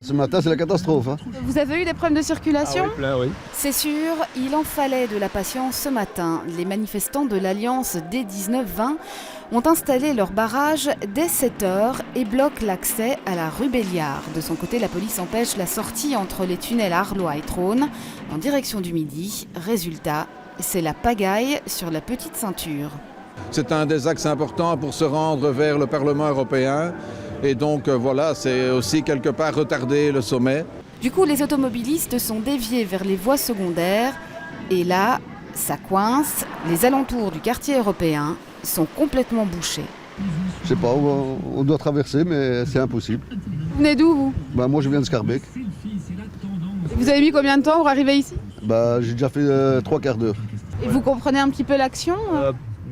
Ce matin, c'est la catastrophe. Vous avez eu des problèmes de circulation? Ah oui, plein, oui. C'est sûr, il en fallait de la patience ce matin. Les manifestants de l'Alliance D19-20 ont installé leur barrage dès 7h et bloquent l'accès à la rue Béliard. De son côté, la police empêche la sortie entre les tunnels Arlois et Trône en direction du Midi. Résultat, c'est la pagaille sur la petite ceinture. C'est un des axes importants pour se rendre vers le Parlement européen. Et donc voilà, c'est aussi quelque part retarder le sommet. Du coup, les automobilistes sont déviés vers les voies secondaires. Et là, ça coince. Les alentours du quartier européen sont complètement bouchés. Je sais pas, on doit traverser, mais c'est impossible. Vous venez d'où, vous? Moi, je viens de Scarbeck. Vous avez mis combien de temps pour arriver ici? J'ai déjà fait 3 quarts d'heure. Et vous comprenez un petit peu l'action?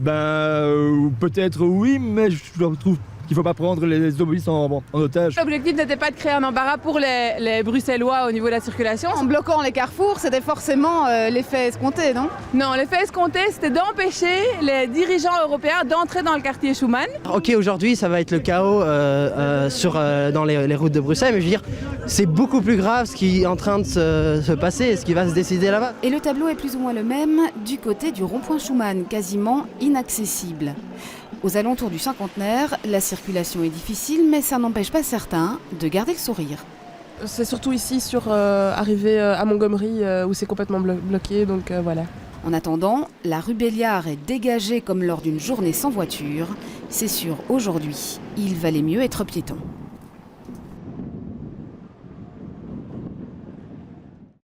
Peut-être oui, mais je trouve qu'il ne faut pas prendre les automobilistes en otage. L'objectif n'était pas de créer un embarras pour les Bruxellois au niveau de la circulation. En bloquant les carrefours, c'était forcément l'effet escompté, non? Non, l'effet escompté, c'était d'empêcher les dirigeants européens d'entrer dans le quartier Schuman. Ok, aujourd'hui, ça va être le chaos dans les routes de Bruxelles, mais je veux dire, c'est beaucoup plus grave ce qui est en train de se passer, ce qui va se décider là-bas. Et le tableau est plus ou moins le même du côté du rond-point Schuman, quasiment inaccessible. Aux alentours du cinquantenaire, la circulation est difficile, mais ça n'empêche pas certains de garder le sourire. C'est surtout ici, arrivé à Montgomery, où c'est complètement bloqué, donc voilà. En attendant, la rue Béliard est dégagée comme lors d'une journée sans voiture. C'est sûr, aujourd'hui, il valait mieux être piéton.